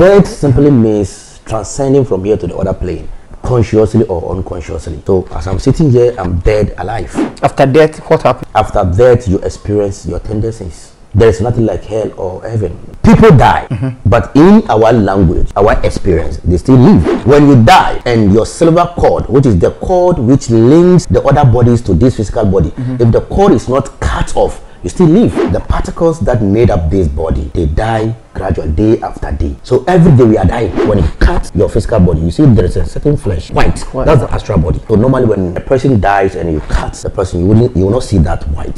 Death simply means transcending from here to the other plane, consciously or unconsciously. So as I'm sitting here, I'm dead alive. After death, what happens? After death, you experience your tendencies. There is nothing like hell or heaven. People die, but in our language, our experience, they still live. When you die and your silver cord, which is the cord which links the other bodies to this physical body, if the cord is not cut off, you still live. The particles that made up this body, they die gradually, day after day. So every day we are dying. When you cut your physical body, you see there is a certain flesh, white. That's the astral body. So normally when a person dies and you cut the person, you will not see that white.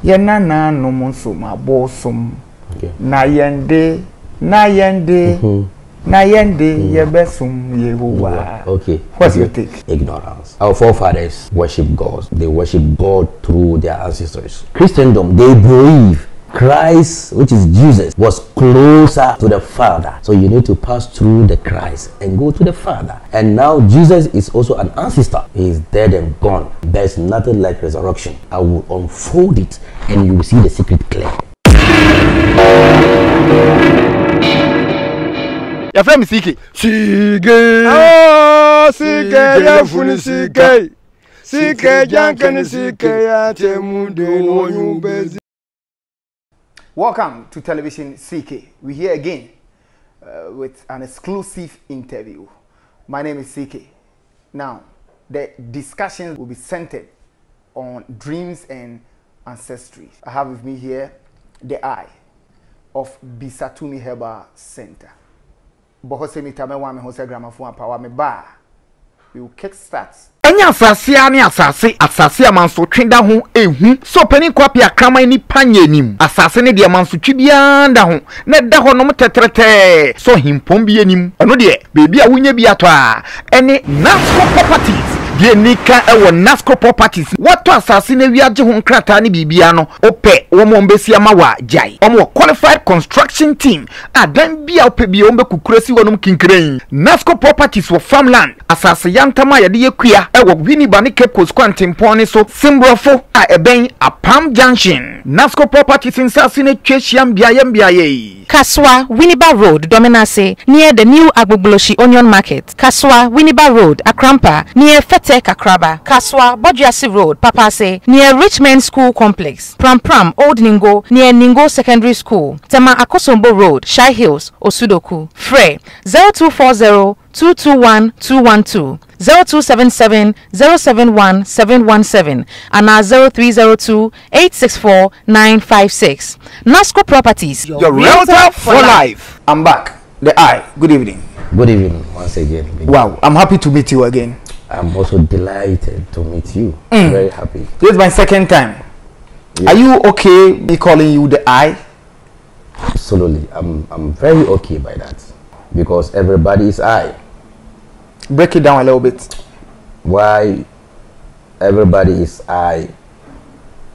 Yenana no monsuma bosum. Na yende yebesum Yehovah. Okay. What's your take? Ignorance. Our forefathers worship God. They worship God through their ancestors. Christendom, they believe Christ, which is Jesus, was closer to the Father. So you need to pass through the Christ and go to the Father. And now Jesus is also an ancestor. He is dead and gone. There is nothing like resurrection. I will unfold it and you will see the secret clear. Your friend is Sike. Sige. Oh, Sike, ya funi Sike. Sike jankani Sike ya temude no yubezi. Welcome to Television CK. We're here again with an exclusive interview. My name is CK. Now, the discussions will be centered on dreams and ancestry. I have with me here the eye of Bisatumi Herbal Center. Bohosemi tame wa me hose gramophone power me ba. We will kickstart. Enya asase amanso twenda ho ehu so pani kwapi akrama ni panyenim asase ne de amanso twibia nda ho na da ho no tetrete so himpom bi enim eno de bebi a wunya bi ato a ene Nasco Properties die nika ewo Nasco Properties wato asase na wiaje ho nkrata ne bibia no ope wo mo mbesi amawa jai omo qualified construction team adan bia ope bi ombe kukurasi wonum kinkren Nasco Properties wo farmland asase yantama yade yekua ewo Winneba ne Cape Coast Quantimpon so Simbrofo a eben Apam Junction Nasco Properties in Sasine Twesiam biaye Kaswa Winneba Road Dominase near the new Agbogloshi Onion Market Kaswa Winneba Road Akrampa near Fete Kakraba Kaswa Bojiasi Road Papase near Richmond School Complex Pram Old Ningo near Ningo Secondary School Tema Akosombo Road Shai Hills Osudoku Frey 0240 221 212 0277 071 717 and 0302 864 956. Nasco Properties, your realtor for life. I'm back. The eye. Good evening. Good evening once again. Wow, I'm happy to meet you again. I'm also delighted to meet you. Very happy. This is my second time. Yes. Are you okay me calling you the eye? Absolutely. I'm very okay by that. Because everybody is I. Break it down a little bit. Why everybody is I?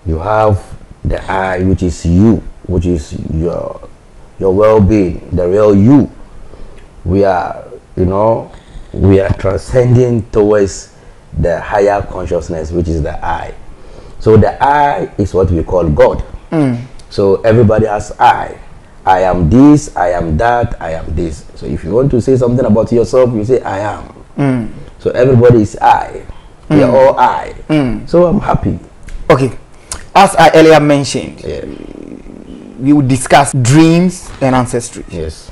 You have the I, which is you, which is your well-being, the real you. We are, we are transcending towards the higher consciousness, which is the I. So the I is what we call God. So everybody has I. I am this, I am that, I am this. So if you want to say something about yourself, you say I am. So everybody is I. We are all I. So I'm happy. Okay. As I earlier mentioned, we will discuss dreams and ancestry. Yes.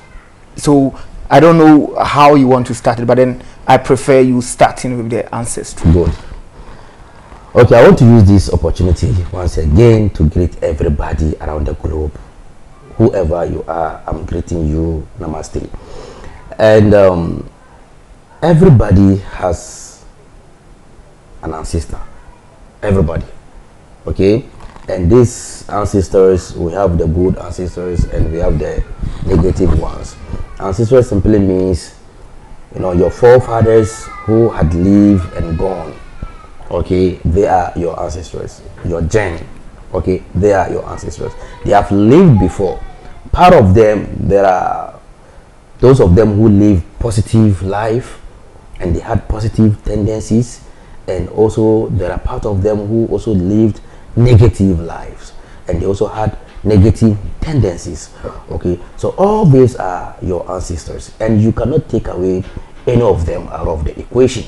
So I don't know how you want to start it, but then I prefer you starting with the ancestry. Good. Okay, I want to use this opportunity once again to greet everybody around the globe. Whoever you are, I'm greeting you. Namaste. And everybody has an ancestor. Everybody. Okay? And these ancestors, we have the good ancestors and we have the negative ones. Ancestors simply means, your forefathers who had lived and gone. Okay? They are your ancestors. Your gen. Okay? They are your ancestors. They have lived before. Part of them, there are those of them who live positive life and they had positive tendencies, and also there are part of them who also lived negative lives and they also had negative tendencies. Okay, so all these are your ancestors, and you cannot take away any of them out of the equation.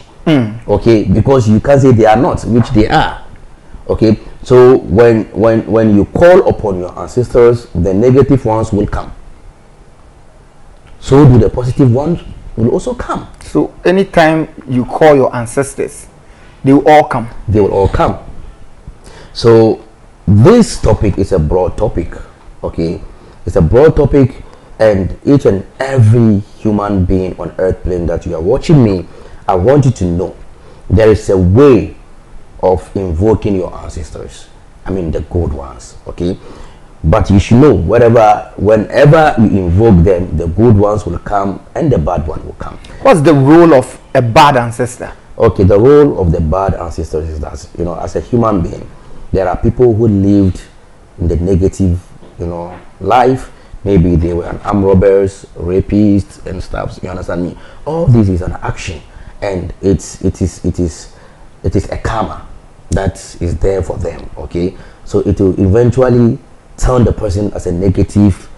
Okay, because you can't say they are not, which they are. Okay, so when you call upon your ancestors, the negative ones will come. So do the positive ones will also come. So anytime you call your ancestors, they will all come. They will all come. So this topic is a broad topic. Okay, it's a broad topic, and each and every human being on earth plane that you are watching me, I want you to know there is a way of invoking your ancestors. I mean the good ones. Okay, but you should know whenever you invoke them, the good ones will come and the bad one will come. What's the role of a bad ancestor? Okay, the role of the bad ancestors is that, you know, as a human being, there are people who lived in the negative, you know, life. Maybe they were armed robbers, rapists, and stuff. You understand me? All this is an action, and it is a karma that is there for them. Okay, so it will eventually turn the person as a negative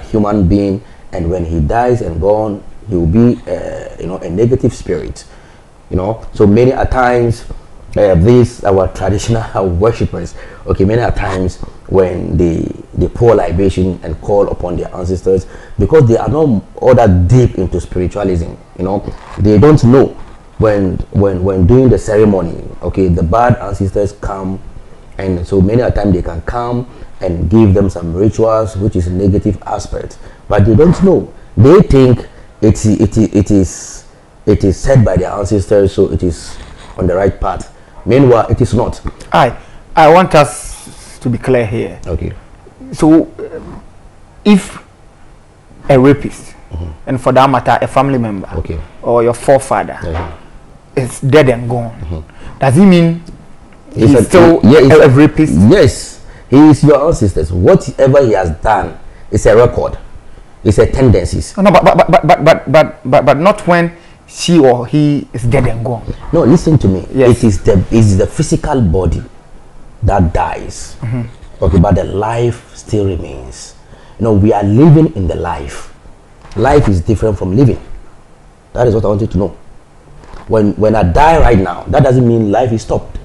human being, and when he dies and gone, he will be you know, a negative spirit. You know, so many a times these our traditional worshippers, okay, many a times when they pour libation and call upon their ancestors, because they are not all that deep into spiritualism, you know, they don't know when doing the ceremony, okay, the bad ancestors come, and so many a time they can come and give them some rituals, which is a negative aspect, but they don't know. They think it is said by their ancestors, so it is on the right path. Meanwhile, it is not. I want us to be clear here. Okay. So, if a rapist, and for that matter, a family member, Okay. or your forefather, is dead and gone, does it mean he's still a rapist? Yes, he is your ancestors. Whatever he has done is a record. It's a tendencies. No, but not when she or he is dead and gone. No, listen to me. Yes. It is the physical body that dies. Okay, but the life still remains. You know, we are living in the life. Life is different from living. That is what I want you to know. When I die right now, that doesn't mean life is stopped.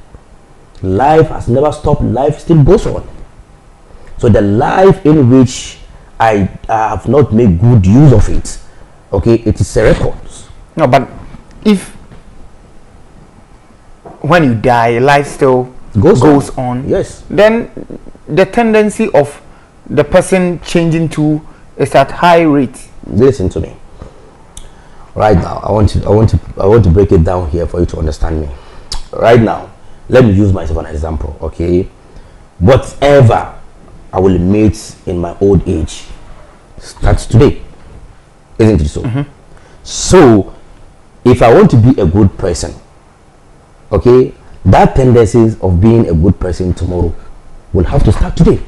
Life has never stopped. Life still goes on. So the life in which I have not made good use of it, okay, it is a record. No, but if when you die, life still goes on, yes, then the tendency of the person changing to is at high rate. Listen to me. Right now, I want to break it down here for you to understand me. Right now, let me use myself as an example. Okay, whatever I will meet in my old age starts today, isn't it so? So if I want to be a good person, okay, that tendencies of being a good person tomorrow will have to start today.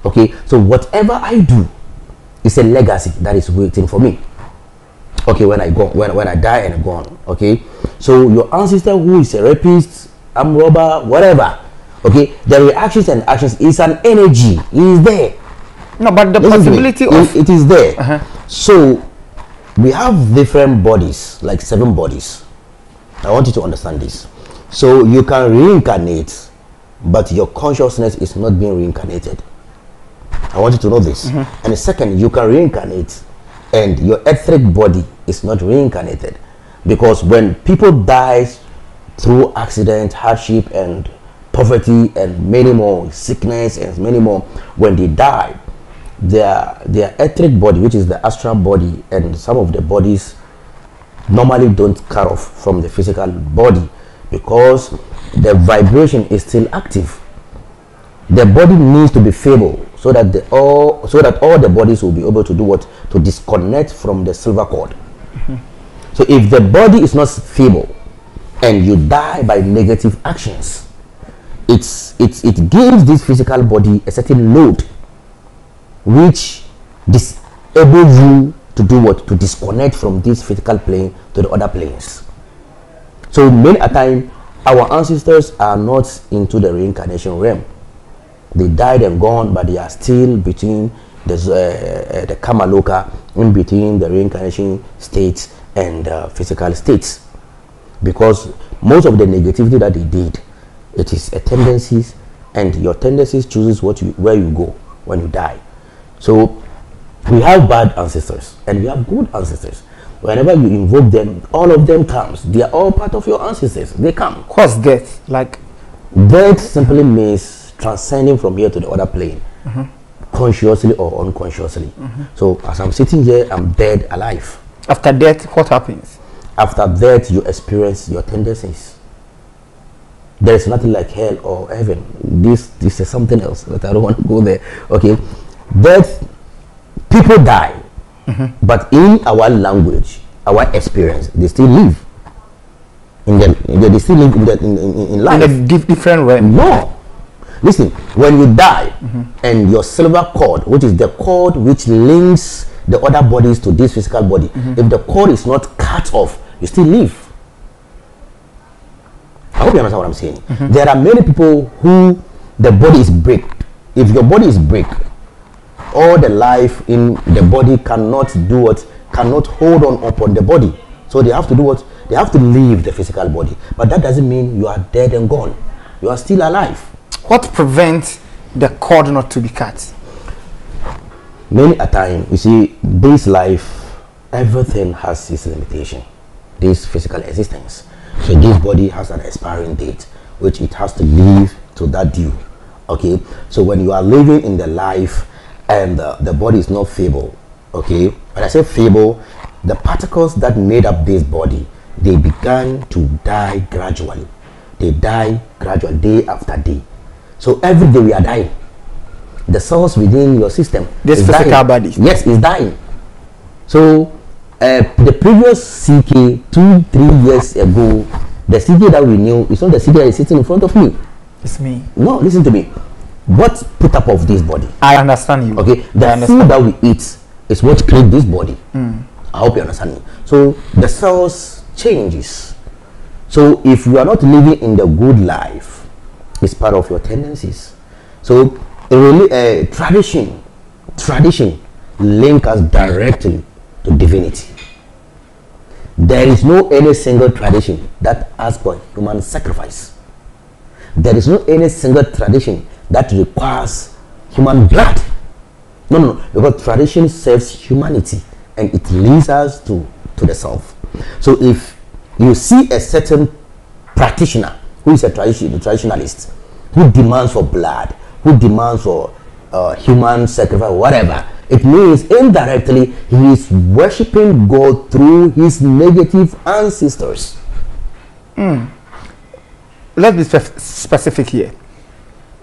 Okay, so whatever I do is a legacy that is waiting for me. Okay, when I go, when I die and I'm gone. Okay, so your ancestor who is a rapist, armed robber, whatever, okay, the reactions and actions is an energy. It is there. No, but the possibility of it is there. So we have different bodies, like 7 bodies. I want you to understand this. So you can reincarnate, but your consciousness is not being reincarnated. I want you to know this. And the second, you can reincarnate, and your etheric body is not reincarnated, because when people die through accident, hardship, and poverty, and many more, sickness, and many more, when they die, their etheric body, which is the astral body, and some of the bodies normally don't cut off from the physical body, because the vibration is still active. The body needs to be feeble so that all the bodies will be able to do what? To disconnect from the silver cord. So if the body is not feeble and you die by negative actions, it gives this physical body a certain load, which disables you to do what? To disconnect from this physical plane to the other planes. So many a time our ancestors are not into the reincarnation realm. They died and gone, but they are still between the karma loka, in between the reincarnation states and physical states. Because most of the negativity that they did, it is a tendencies, and your tendencies chooses where you go when you die. So we have bad ancestors and we have good ancestors. Whenever you invoke them, all of them comes. They are all part of your ancestors. They come. What's death? Like death simply means transcending from here to the other plane, consciously or unconsciously. So as I'm sitting here, I'm dead alive. After death, what happens? After death, you experience your tendencies. There is nothing like hell or heaven. This is something else, but I don't want to go there. Okay, death, people die, but in our language, our experience, they still live. They still live in life. In a different realm. No, listen. When you die, and your silver cord, which is the cord which links the other bodies to this physical body, if the cord is not cut off, you still live. I hope you understand what I'm saying. There are many people who the body is break. If your body is break, all the life in the body cannot do what? Cannot hold on upon the body. So they have to do what? They have to leave the physical body. But that doesn't mean you are dead and gone. You are still alive. What prevents the cord not to be cut? Many a time, you see, this life, everything has its limitation. This physical existence. So this body has an expiring date, which it has to live to that due. Okay, so when you are living in the life and the body is not feeble, okay, when I say feeble, the particles that made up this body, they began to die gradually. They die gradually, day after day. So every day we are dying. The cells within your system, this physical dying. body, yes, is dying. So the previous CK 2-3 years ago, the CK that we knew is not the CK that is sitting in front of me. It's me. No, listen to me. What put up of this body? I understand you. Okay, the food that we eat is what creates this body. I hope you understand me. So the cells changes. So if you are not living in the good life, it's part of your tendencies. So really, tradition link us directly to divinity. There is no any single tradition that asks for human sacrifice. There is no any single tradition that requires human blood. No, because tradition serves humanity and it leads us to the self. So if you see a certain practitioner who is a traditionalist, who demands for blood, who demands for human sacrifice, whatever, it means indirectly he is worshipping God through his negative ancestors. Let's be specific here.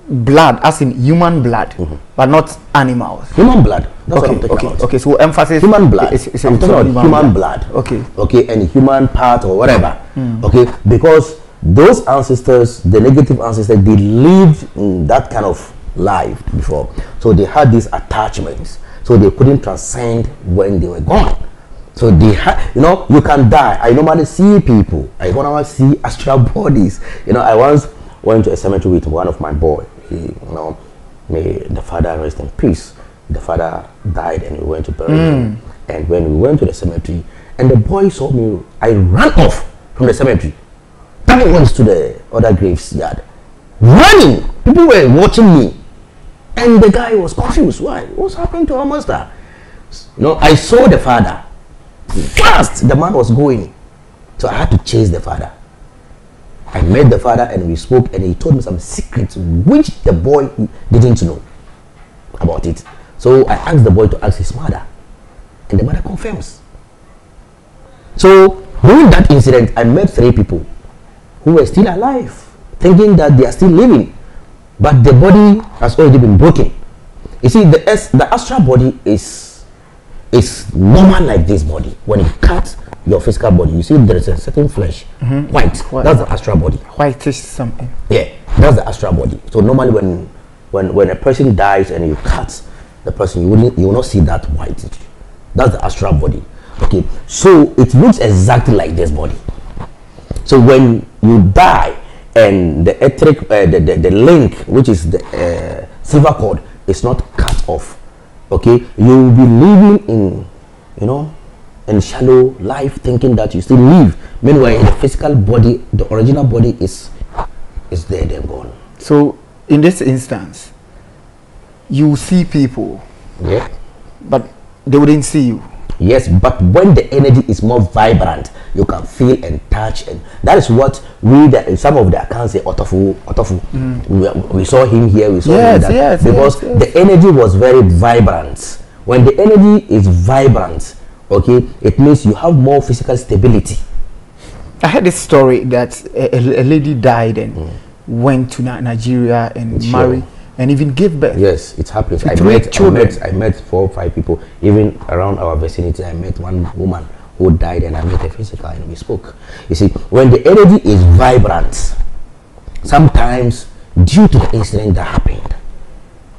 Blood, as in human blood, but not animals. Human blood. That's what I'm talking about. Okay. So emphasis. Human blood. I'm talking about human blood. Okay, and human part or whatever. Okay, because those ancestors, the negative ancestors, they lived in that kind of life before, so they had these attachments. So they couldn't transcend when they were gone. So they had, you can die. I normally see people. I normally see astral bodies. I once went to a cemetery with one of my boys. May the father rest in peace. The father died and we went to bury him. And when we went to the cemetery, and the boy saw me, I ran off from the cemetery. I went to the other graveyard, running. People were watching me. And the guy was confused. Why? What's happening to our master? I saw the father. Fast, the man was going. So I had to chase the father. I met the father and we spoke, and he told me some secrets which the boy didn't know about it. So I asked the boy to ask his mother, and the mother confirms. So during that incident, I met 3 people who were still alive, thinking that they are still living. But the body has already been broken. You see, the astral body is normal like this body. When you cut your physical body, you see there is a certain flesh, white. That's the astral body. White is something. Yeah, that's the astral body. So normally when a person dies and you cut the person, you will not see that white. That's the astral body. Okay, so it looks exactly like this body. So when you die, and the etheric, the link, which is the silver cord is not cut off, okay, you will be living in, you know, in shallow life, thinking that you still live. Meanwhile, the physical body, the original body is dead and gone. So in this instance, you see people, Yeah. but they wouldn't see you. Yes, but when the energy is more vibrant, you can feel and touch, and that is what some of the accounts say. Otofu. We saw him here. We saw him that because the energy was very vibrant. When the energy is vibrant, okay, it means you have more physical stability. I heard this story that a lady died and went to Nigeria and married and even gave birth. Yes, it happens. I met 4 or 5 people. Even around our vicinity, I met one woman who died, and I met her physically, and we spoke. You see, when the energy is vibrant, sometimes due to the incident that happened,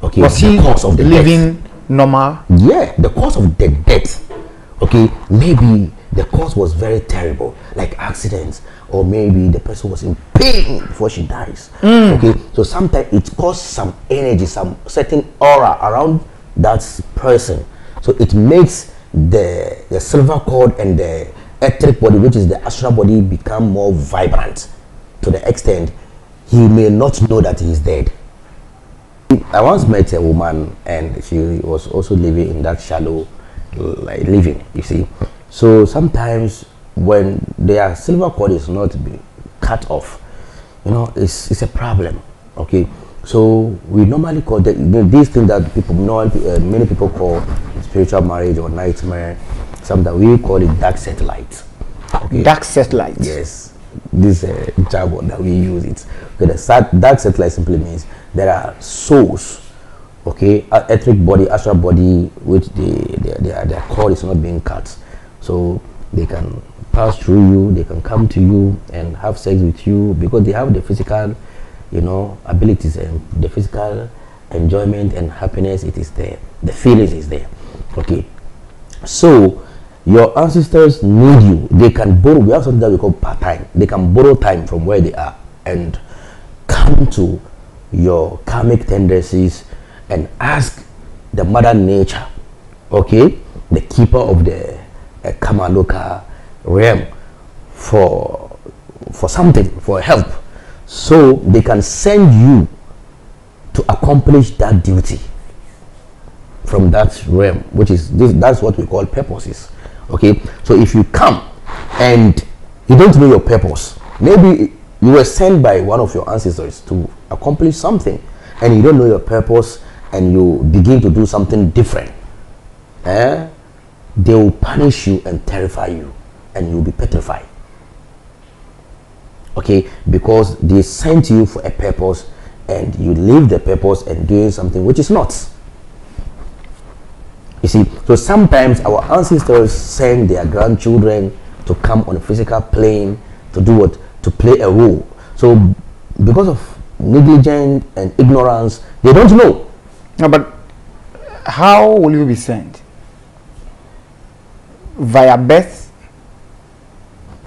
okay, was she cause of the living normal? Yeah, the cause of the death, okay, maybe the cause was very terrible, like accidents, or maybe the person was in pain before she dies. Okay, so sometimes it causes some energy, some certain aura around that person, so it makes the silver cord and the etheric body, which is the astral body, become more vibrant to the extent he may not know that he is dead. I once met a woman, and she was also living in that shallow living, you see. So sometimes when their silver cord is not being cut off, you know, it's a problem. Okay, so we normally call these things that people know, many people call spiritual marriage or nightmare. Sometimes we call it dark satellite. Okay? Dark satellite. Yes, this jargon that we use it. Okay, dark satellite simply means there are souls, okay, etheric body, astral body, which their cord is not being cut, so they can pass through you, they can come to you and have sex with you because they have the physical, you know, abilities and the physical enjoyment and happiness. It is there, the feelings is there. Okay, so your ancestors need you. They can borrow. We have something that we call part-time. They can borrow time from where they are and come to your karmic tendencies and ask the mother nature, okay, the keeper of the Kamaloka realm, for something, for help, so they can send you to accomplish that duty from that realm, which is that's what we call purposes. Okay, so if you come and you don't know your purpose, maybe you were sent by one of your ancestors to accomplish something, and you don't know your purpose, and you begin to do something different, they will punish you and terrify you, and you'll be petrified. Okay, because they sent you for a purpose, and you leave the purpose and doing something which is not. You see, so sometimes our ancestors send their grandchildren to come on a physical plane to do what? To play a role. So because of negligence and ignorance, they don't know. No, but how will you be sent? Via birth?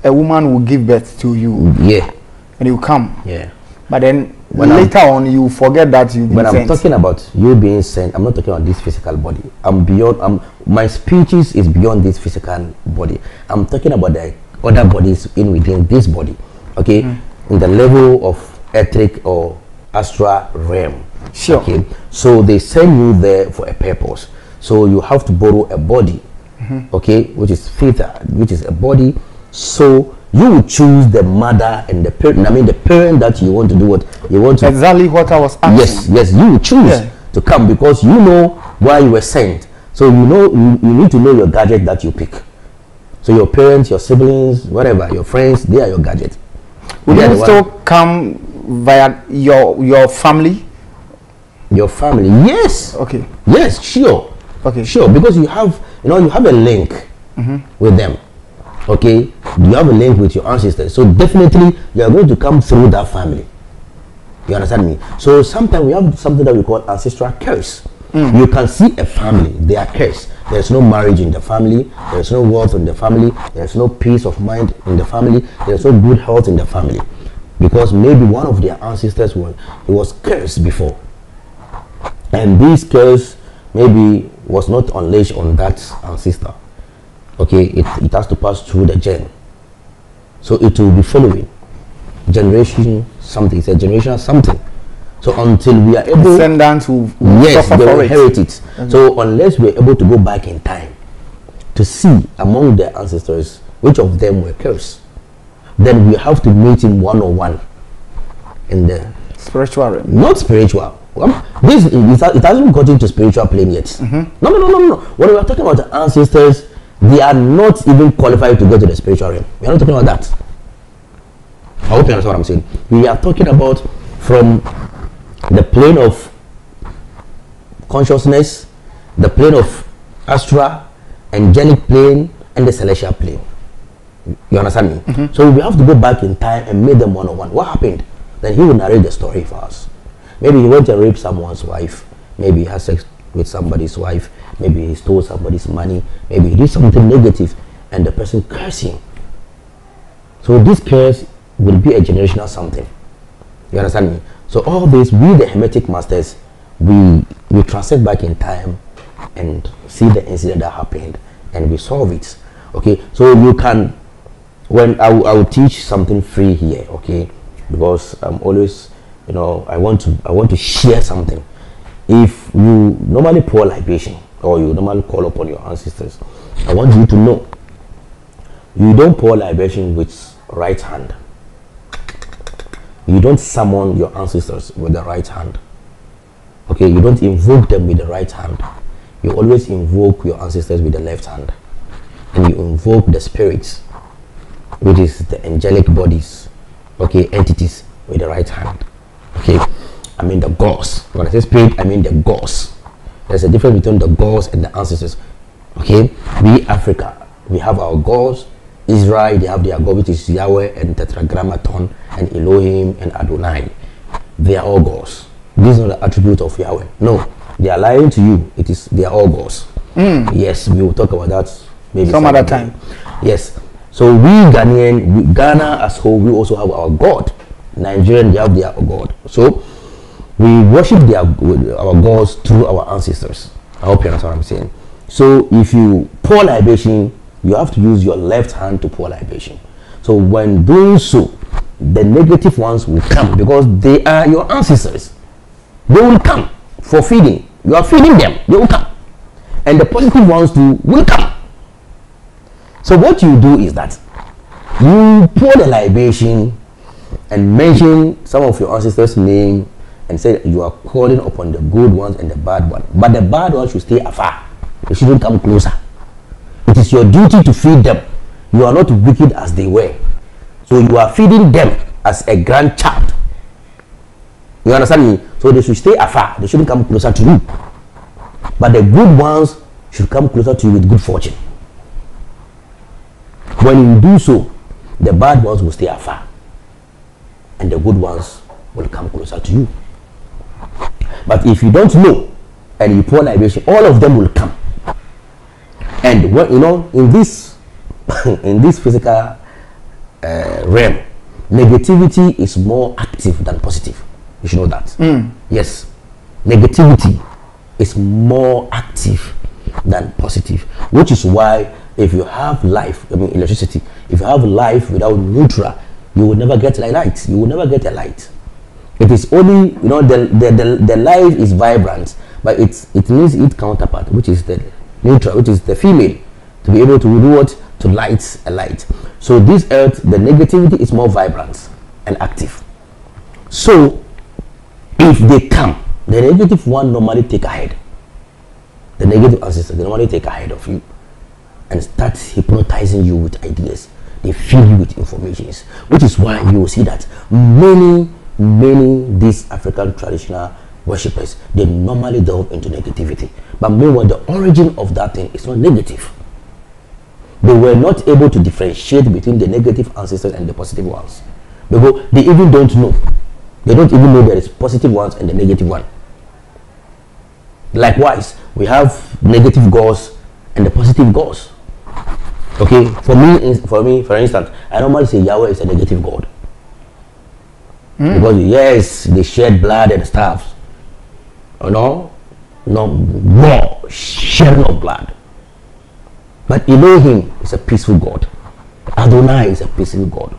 A woman will give birth to you. Yeah. And you come. Yeah. But then later on you forget that you've been when sent. I'm talking about you being sent, I'm not talking about this physical body. I'm beyond, my speeches is beyond this physical body. I'm talking about the other bodies within this body. Okay, in the level of etheric or astral realm. Sure. Okay, so they send you there for a purpose. So you have to borrow a body, okay, which is theta, which is a body. So you will choose the mother and the parent. I mean, the parent that you want to do what you want to. Exactly what I was asking. Yes, you will choose to come because you know why you were sent. So you know you need to know your gadget that you pick. So your parents, your siblings, whatever, your friends, they are your gadget. Will you still come via your family? Your family, yes. Okay. Yes, sure. Okay. Sure, because you have a link with them. Okay, you have a link with your ancestors, so definitely you are going to come through that family. You understand me? So sometimes we have something that we call ancestral curse. You can see a family, they are cursed. There's no marriage in the family, there's no wealth in the family, there's no peace of mind in the family, there's no good health in the family, because maybe one of their ancestors was cursed before. and this curse maybe was not unleashed on that ancestor. Okay, it has to pass through the gen, so it will be following generation something. It's a generational something. So until we are able, descendants who yes, suffer they will for it. inherit it. So unless we're able to go back in time to see among their ancestors which of them were cursed, then we have to meet him one-on-one in the Spiritual realm. not spiritual. This it hasn't got into spiritual plane yet. No. When we are talking about the ancestors, they are not even qualified to go to the spiritual realm. We are not talking about that. I hope you understand what I'm saying. We are talking about from the plane of consciousness, the plane of astral, angelic plane, and the celestial plane. You understand me? So we have to go back in time and meet them one-on-one. What happened? Then he will narrate the story for us. Maybe he went and raped someone's wife. Maybe he had sex with somebody's wife. Maybe he stole somebody's money. Maybe he did something negative and the person cursed him. So this curse will be a generational something. You understand me? So all this, we the Hermetic masters, we transcend back in time and see the incident that happened and we solve it. Okay, so you can, when I will teach something free here, okay, because I'm always, you know, I want to share something. If you normally pour libation or you normally call upon your ancestors, I want you to know you don't pour libation with right hand. You don't summon your ancestors with the right hand. Okay, you don't invoke them with the right hand. You always invoke your ancestors with the left hand, and you invoke the spirits, which is the angelic bodies, okay, entities, with the right hand. Okay, I mean the gods. When I say spirit, I mean the gods. There's a difference between the gods and the ancestors. Okay, we Africa, we have our gods. Israel, they have their God, which is Yahweh and Tetragrammaton and Elohim and Adonai. They are all gods. These are the attributes of Yahweh. No, they are lying to you. They are all gods. Yes, we will talk about that maybe some other time. Yes. So we Ghanaian, Ghana as whole, we also have our God. Nigerian, they have their God. So we worship our gods through our ancestors. I hope you understand what I'm saying. So if you pour libation, you have to use your left hand to pour libation. So when doing so, the negative ones will come because they are your ancestors. They will come for feeding. You are feeding them. They will come. And the positive ones too will come. So what you do is that you pour the libation and mention some of your ancestors' name and say you are calling upon the good ones and the bad ones. But the bad ones should stay afar. They shouldn't come closer. It is your duty to feed them. You are not wicked as they were. So you are feeding them as a grandchild. You understand me? So they should stay afar. They shouldn't come closer to you. But the good ones should come closer to you with good fortune. When you do so, the bad ones will stay afar. And the good ones will come closer to you. But if you don't know and you pour libation, all of them will come. And what you know, in this in this physical realm, negativity is more active than positive. You should know that. Yes, negativity is more active than positive, which is why if you have life, I mean electricity, if you have life without neutral, you will never get a light. You will never get a light. It is only, you know, the life is vibrant, but it needs its counterpart, which is the neutral, which is the female, to be able to do what? To light a light. So this earth, the negativity is more vibrant and active. So if they come, the negative one normally take ahead. The negative ancestors, they normally take ahead of you and start hypnotizing you with ideas. They fill you with information, which is why you will see that many these African traditional worshippers, they normally delve into negativity. But meanwhile, the origin of that thing is not negative. They were not able to differentiate between the negative ancestors and the positive ones, because they even don't know. They don't even know there is positive ones and the negative one. Likewise, we have negative gods and the positive gods. Okay, for me, for instance, I normally say Yahweh is a negative god. Because yes, they shed blood and stuff. You know, no war, shedding of blood. But Elohim is a peaceful God. Adonai is a peaceful God.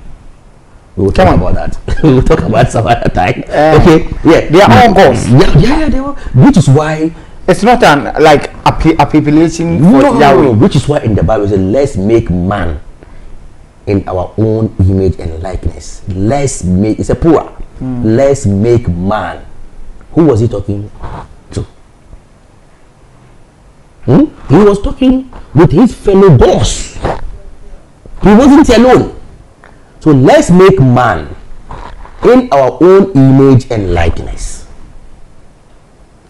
We will talk about that. We will talk about some other time. Okay, yeah, they are all gods. Yeah, they are. Which is why it's not an like appealation for Yahweh. No. Which is why in the Bible it says, let's make man in our own image and likeness. Let's make, it's a plural. Let's make man. Who was he talking to? He was talking with his fellow boss. He wasn't alone. So let's make man in our own image and likeness.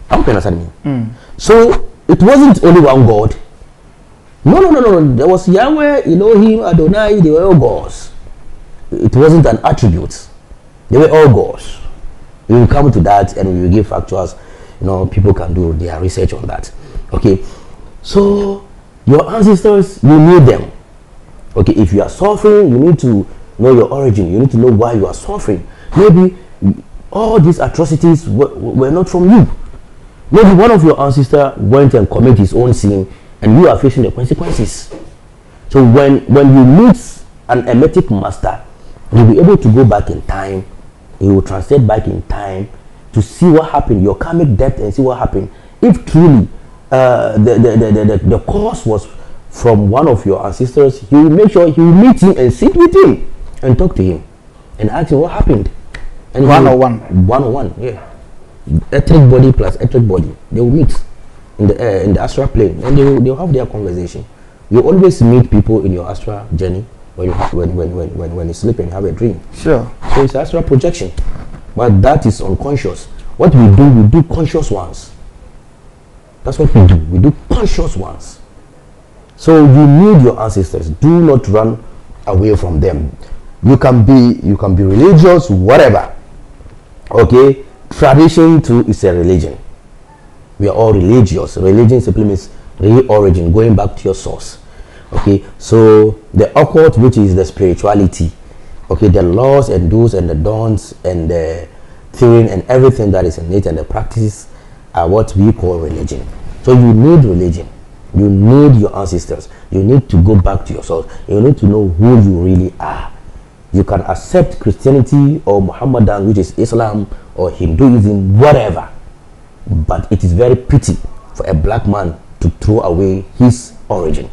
How can you understand me? So it wasn't only one God. No. There was Yahweh, Elohim, Adonai. They were all gods. It wasn't an attribute. They were all gods. We will come to that and we will give factuals. People can do their research on that. Okay. So your ancestors, you knew them. Okay. If you are suffering, you need to know your origin. You need to know why you are suffering. Maybe all these atrocities were not from you. Maybe one of your ancestors went and committed his own sin, and you are facing the consequences. So when you meet an emetic master, you'll be able to go back in time. He will translate back in time to see what happened, your karmic depth, and see what happened. If truly the cause was from one of your ancestors, he will make sure he will meet him and sit with him and talk to him and ask him what happened. And 101, yeah. Etheric body plus etheric body, they will meet in the astral plane, and they'll have their conversation. You always meet people in your astral journey when you sleep and you have a dream. Sure. So it's astral projection, but that is unconscious. What we do conscious ones. That's what we do. We do conscious ones. So you need your ancestors. Do not run away from them. You can be religious, whatever. Okay. Tradition too is a religion. We are all religious. Religion simply means re-origin, going back to your source. Okay, so the occult, which is the spirituality, okay, the laws and do's and the don'ts and the theory and everything that is in it and the practices are what we call religion. So you need religion. You need your ancestors. You need to go back to your source. You need to know who you really are. You can accept Christianity or Muhammadan, which is Islam, or Hinduism, whatever. But it is very pity for a black man to throw away his origin.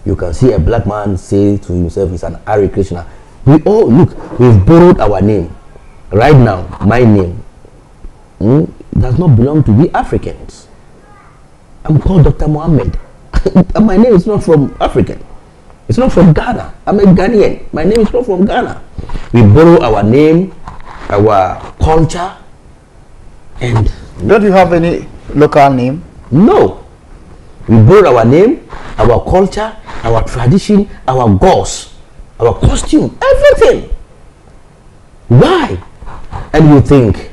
You can see a black man say to himself he's an Hare Krishna. We all, look, we've borrowed our name. Right now, my name does not belong to we Africans. I'm called Dr. Mohammed. And my name is not from African. It's not from Ghana. I'm a Ghanaian. My name is not from Ghana. We borrow our name, our culture, and... Don't you have any local name? No. We borrow our name, our culture, our tradition, our gods, our costume, everything. Why? And you think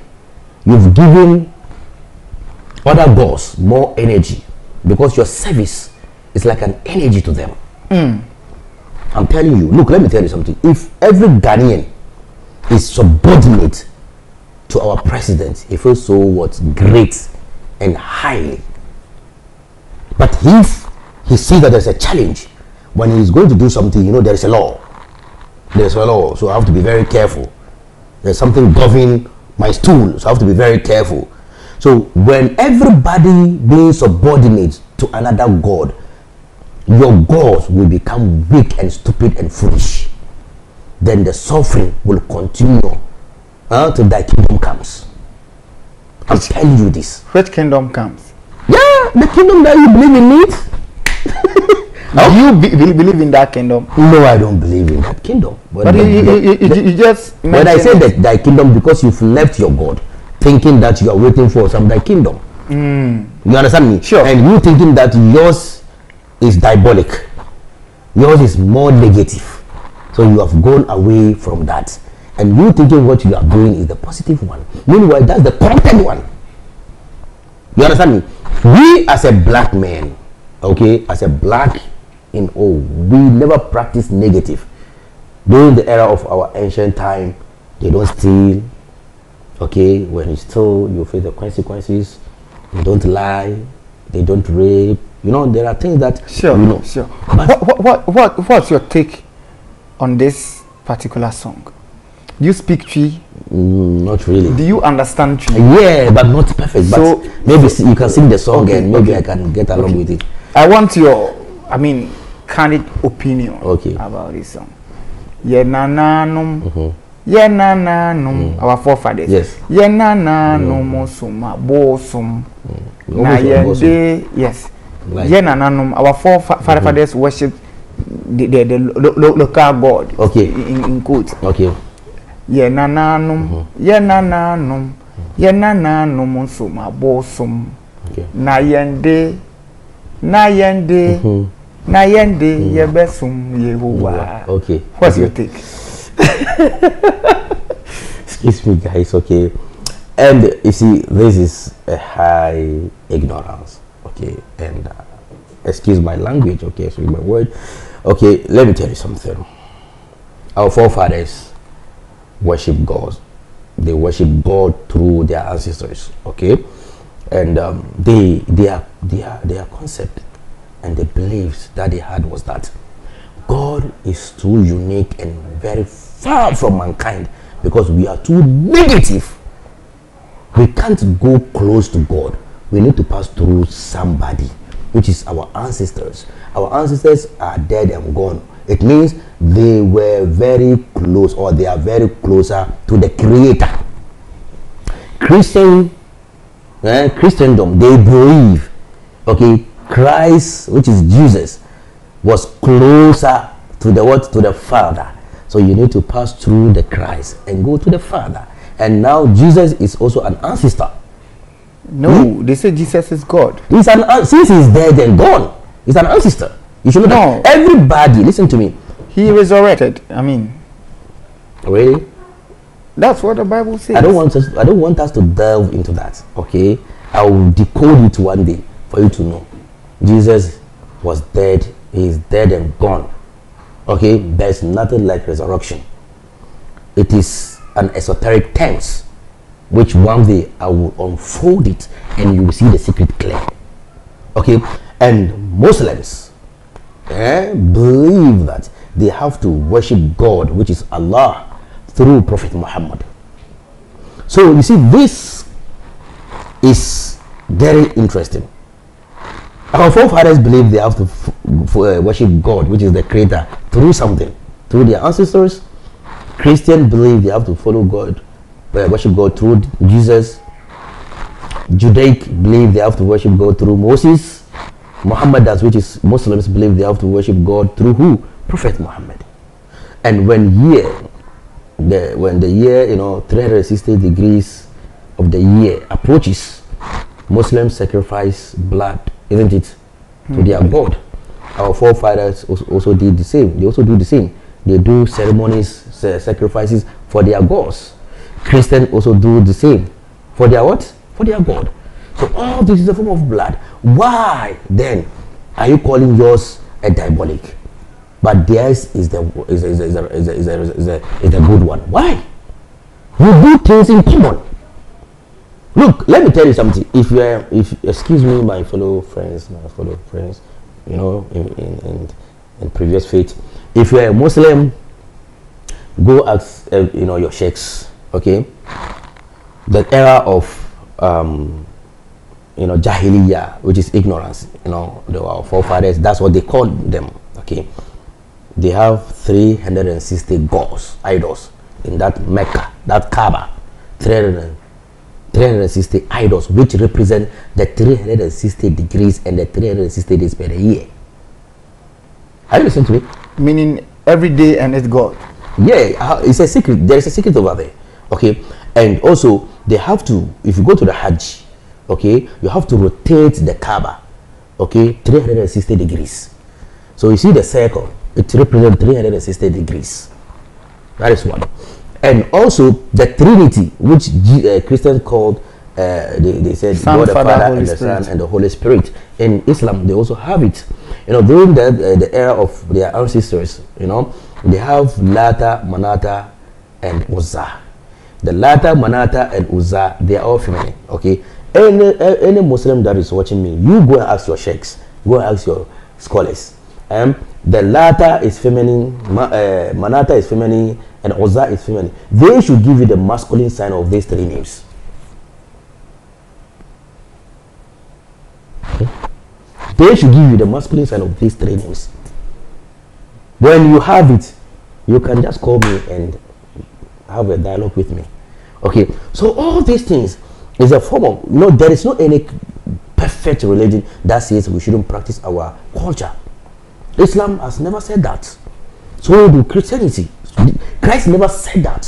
you've given other gods more energy because your service is like an energy to them. I'm telling you, look, let me tell you something. If every Ghanaian is subordinate to our president, he feels so what great and highly. But if he sees that there's a challenge, when he's going to do something, there is a law. There's a law, so I have to be very careful. There's something governing my stool, so I have to be very careful. So when everybody being subordinate to another god, your gods will become weak and stupid and foolish. Then the suffering will continue till thy kingdom comes. I'm telling you this. Which kingdom comes? Yeah, the kingdom that you believe in it. Do you believe in that kingdom? No, I don't believe in that kingdom. But you just... When I say that thy kingdom, because you've left your God, thinking that you are waiting for some thy kingdom. You understand me? Sure. And you thinking that yours is diabolic. Yours is more negative. So you have gone away from that. And you thinking what you are doing is the positive one. Meanwhile, that's the corrupted one. You understand me? We as a black man, okay, as a black we never practice negative. During the era of our ancient time, they don't steal. Okay, when you steal, you face the consequences. They don't lie. They don't rape. You know, there are things that Sure, you know. sure. What's your take on this particular song? Do you speak Twi? Not really. Do you understand Twi? Yeah, but not perfect. So- But maybe you can sing the song Okay, and maybe okay. I can get along with it. I want your, candid opinion Okay. about this song. Yenananum, yenananum, our forefathers. Yes. Yenananum suma bosum. Na Almost yende, yes. Like- Yenananum, our forefathers worship the local god. Okay. In quotes. Okay. Yenananum, yenananum, yenananum suma bosum. Okay. Na yende, yebesum Yehovah. Okay. What's Okay. your take? Excuse me, guys. Okay. And you see, this is a high ignorance. Okay. And excuse my language. Okay. Excuse my word. Okay. Let me tell you something. Our forefathers worship God. They worship God through their ancestors. Okay. And their concept and the beliefs that they had was that God is too unique and very far from mankind because we are too negative. We can't go close to God. We need to pass through somebody, which is our ancestors. Our ancestors are dead and gone. It means they were very close, or they are very closer to the Creator. Christendom, they believe, okay, Christ, which is Jesus, was closer to the what? To the Father. So you need to pass through the Christ and go to the Father. And now Jesus is also an ancestor. No, they say Jesus is God. He's since he's dead and gone, he's an ancestor. You should know No. that. Everybody, listen to me. He resurrected. Really? That's what the Bible says. I don't want us to delve into that. Okay, I will decode it one day for you to know. Jesus was dead. He is dead and gone. Okay, there's nothing like resurrection. It is an esoteric terms, which one day I will unfold it, and you will see the secret clear. Okay, and Muslims believe that they have to worship God, which is Allah, through Prophet Muhammad. So you see, this is very interesting. Our forefathers believe they have to worship God, which is the Creator, through something, through their ancestors. Christians believe they have to follow God, worship God through Jesus. Judaic believe they have to worship God through Moses. Muhammadans, which is Muslims, believe they have to worship God through who? Prophet Muhammad. And when the year 360 degrees of the year approaches, Muslims sacrifice blood, isn't it, to their God. Our forefathers also did the same. They also do the same. They do ceremonies, sacrifices for their gods. Christians also do the same for their what? For their God. So all this is a form of blood. Why then are you calling yours a diabolic? But theirs is the good one. Why? We do things in common. Look, let me tell you something. If excuse me, my fellow friends, in previous faith, if you are a Muslim, go ask your sheikhs. Okay, the era of Jahiliyyah, which is ignorance. Our forefathers, that's what they called them. Okay. They have 360 gods, idols, in that Mecca, that Kaaba. 360 idols, which represent the 360 degrees and the 360 days per year. Are you listening to me? Meaning every day and it's God. Yeah, it's a secret. There is a secret over there. Okay, and also they have to. If you go to the Hajj, okay, you have to rotate the Kaaba. Okay, 360 degrees. So you see the circle. It represents 360 degrees. That is one. And also the Trinity, which Christians called, they said God the Father and the Son and the Holy Spirit. In Islam, they also have it. During the era of their ancestors, they have Lata, Manata, and Uzza. The Lata, Manata, and Uzza, they are all feminine. Okay, any Muslim that is watching me, you go and ask your sheikhs, go and ask your scholars. The Lata is feminine, Manata is feminine, and Uzza is feminine. They should give you the masculine sign of these three names. Okay? They should give you the masculine sign of these three names. When you have it, you can just call me and have a dialogue with me. Okay, so all these things is a form of, no, there is no any perfect religion that says we shouldn't practice our culture. Islam has never said that. So do Christianity. Christ never said that.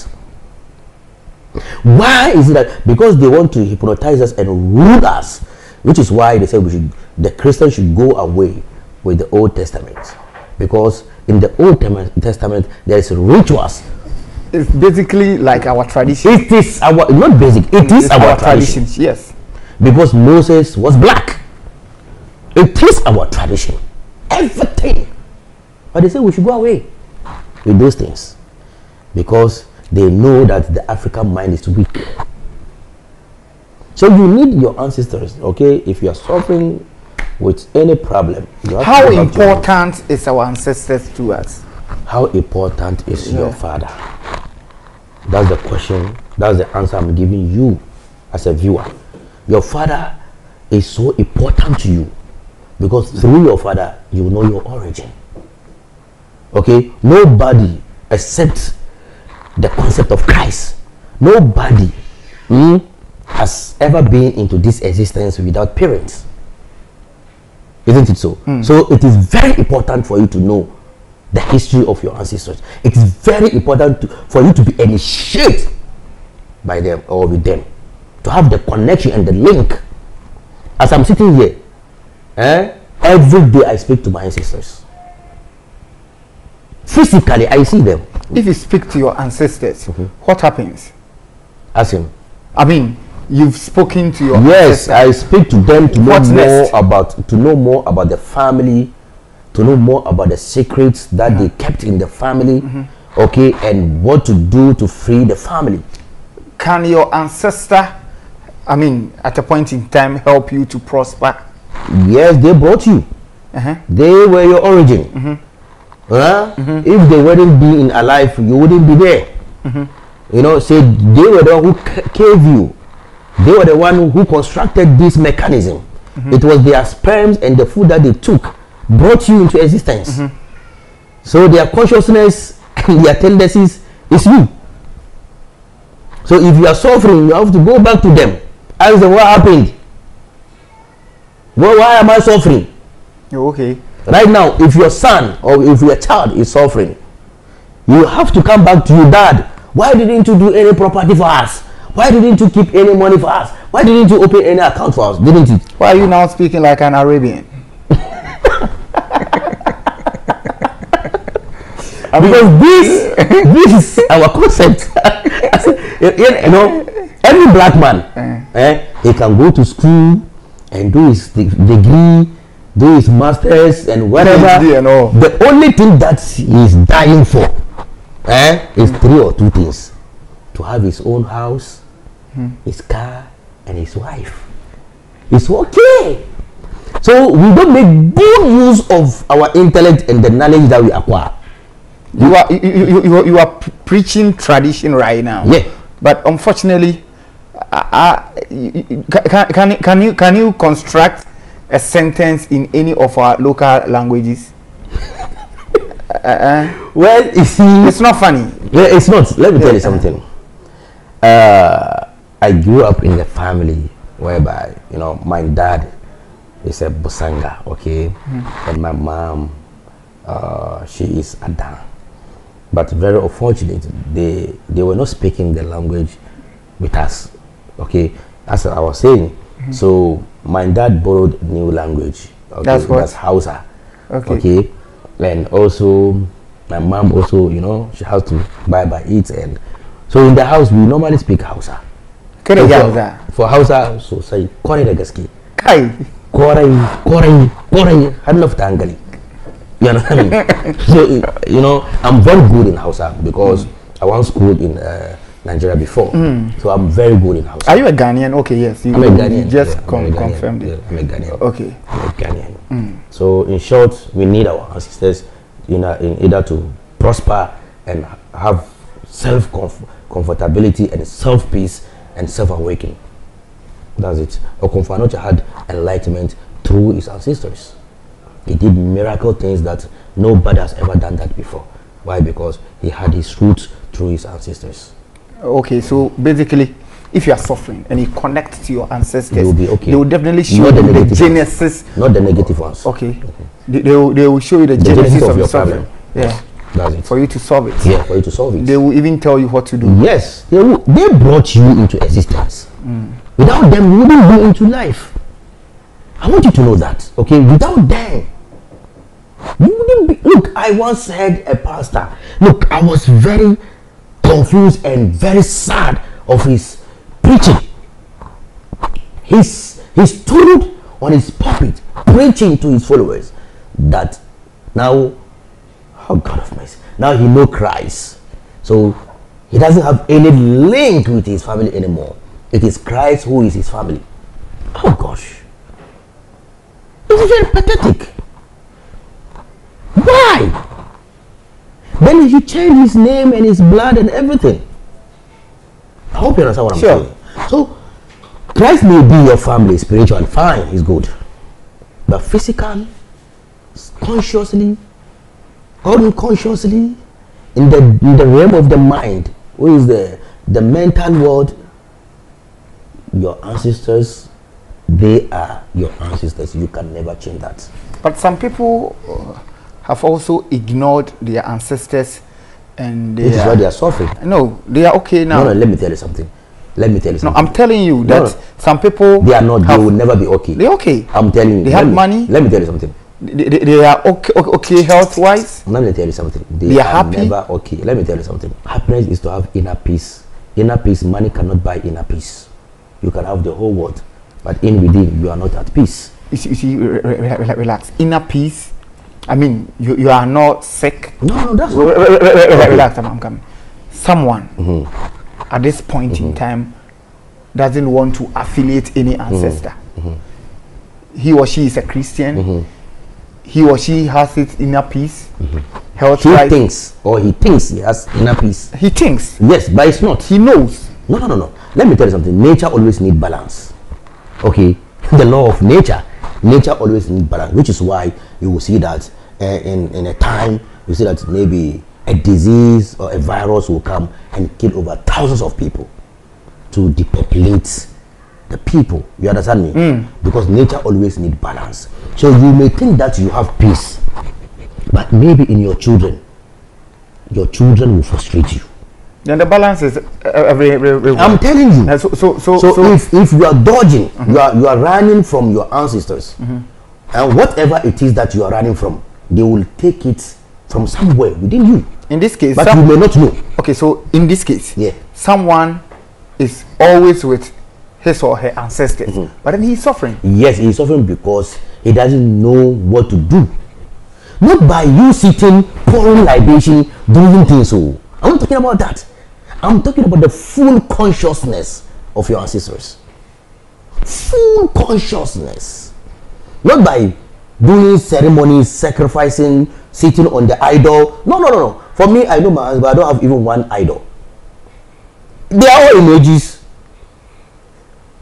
Why is it that? Because they want to hypnotize us and rule us, which is why they say the Christians should go away with the Old Testament, because in the Old Testament there is rituals. It's basically like our tradition. It is our, not basic, it is our tradition. Yes. Because Moses was black. It is our tradition. Everything. But they say we should go away with those things, because they know that the African mind is weak. So you need your ancestors, okay? If you are suffering with any problem, you have how to important is our ancestors to us? How important is your father? That's the question. That's the answer I'm giving you as a viewer. Your father is so important to you, because through your father you know your origin. Okay, nobody except the concept of Christ, nobody has ever been into this existence without parents. Isn't it so? So it is very important for you to know the history of your ancestors. It is very important for you to be initiated by them or with them, to have the connection and the link. As I'm sitting here, every day I speak to my ancestors. Physically, I see them. If you speak to your ancestors, what happens? Ask him. I mean, you've spoken to your Yes, ancestors. I speak to them to know What's more next? about the family, to know more about the secrets that they kept in the family, okay, and what to do to free the family. Can your ancestor, I mean, at a point in time, help you to prosper? Yes, they brought you. They were your origin. If they wouldn't be in alive, you wouldn't be there. You know, say they were the one who gave you. They were the one who constructed this mechanism. It was their sperms and the food that they took brought you into existence. So their consciousness and their tendencies is you. So if you are suffering, you have to go back to them. Ask them what happened. Why am I suffering? Okay. Right now, if your son or if your child is suffering, you have to come back to your dad. Why didn't you do any property for us? Why didn't you keep any money for us? Why didn't you open any account for us? Didn't you? Why are you now speaking like an Arabian? Because this is our concept. You know, every black man, he can go to school and do his degree, do his masters and whatever. PhD and all. The only thing that he is dying for is 3 or 2 things: to have his own house, his car, and his wife. It's okay. So we don't make good use of our intellect and the knowledge that we acquire. You are preaching tradition right now. Yeah. But unfortunately, can you construct a sentence in any of our local languages? Well, you see, It's not funny. yeah, it's not. Let me tell you something. I grew up in a family whereby, you know, my dad is a Busanga, okay, and my mom, she is Adan. But very unfortunate, they were not speaking the language with us, okay. As I was saying, so my dad borrowed new language. Okay? That's what? That's Hausa. Okay. Okay, and also my mom also, you know, she has to buy by it, and so in the house we normally speak Hausa. Kare So Hausa. for Hausa, so say kore da gaske, Kai. korai har na fita hankali. You understand me? So you know, I'm very good in Hausa because I went school in Nigeria before. So I'm very good in Hausa. Are you a Ghanaian? Okay, yes. I'm a Ghanaian. You just I'm a Ghanaian. confirmed it. Yeah, I'm a Ghanaian. Okay. I'm a Ghanaian. So in short, we need our ancestors in either to prosper and have comfortability and self-peace and self-awakening. That's it. Okomfo Anokye had enlightenment through his ancestors. He did miracle things that nobody has ever done that before. Why? Because he had his roots through his ancestors. Okay, so basically, if you are suffering and you connect to your ancestors, You will be okay. they will definitely show Not the you the negative genesis. Not the negative ones. Okay, they will show you the genesis of your your suffering. problem. Yeah, That's it. for you to solve it. Yeah, for you to solve it. They will even tell you what to do. Yes, they brought you into existence. Without them, you wouldn't go into life. I want you to know that. Okay, without them, you wouldn't be. Look, I once heard a pastor. Look, I was very confused and very sad of his preaching. He stood on his pulpit preaching to his followers that now, oh God of mercy, now he knows Christ. So he doesn't have any link with his family anymore. It is Christ who is his family. Oh gosh. It's very pathetic. Why? Then he changed his name and his blood and everything. I hope you understand what I'm saying. So Christ may be your family, spiritual, fine, he's good. But physical, consciously, unconsciously, in the realm of the mind, who is the mental world, your ancestors, they are your ancestors. You can never change that. But some people have also ignored their ancestors, and This is why they are suffering. No, they are okay now. No, let me tell you something. Let me tell you No, something. I'm telling you that No. some people They are not. They will never be okay. They're okay. I'm telling you. They have money. Let me tell you something. They are okay health-wise. Let me tell you something. They are happy. Never okay. Let me tell you something. Happiness is to have inner peace. Inner peace. Money cannot buy inner peace. You can have the whole world, but in within you are not at peace. You see, relax. Inner peace. I mean, you are not sick. No, that's Relax. I'm coming. Someone at this point in time doesn't want to affiliate any ancestor. He or she is a Christian. He or she has its inner peace. Health. He thinks he has inner peace. He thinks. Yes, but it's not. He knows. No. Let me tell you something. Nature always needs balance. Okay, the law of nature. Nature always needs balance, which is why you will see that in a time you see that maybe a disease or a virus will come and kill over thousands of people to depopulate the people. You understand me? Because nature always needs balance. So you may think that you have peace, but maybe in your children will frustrate you. Then the balance is every I'm telling you. So if you are dodging, you are running from your ancestors, and whatever it is that you are running from, they will take it from somewhere within you. in this case, But you may not know. okay, so in this case, Yeah. someone is always with his or her ancestors, but then he's suffering. Yes, he is suffering because he doesn't know what to do. Not by you sitting, pouring libation, doing things. So I'm not talking about that. I'm talking about the full consciousness of your ancestors. Full consciousness. Not by doing ceremonies, sacrificing, sitting on the idol. No. For me, I know my husband, I don't have even one idol. They are all images.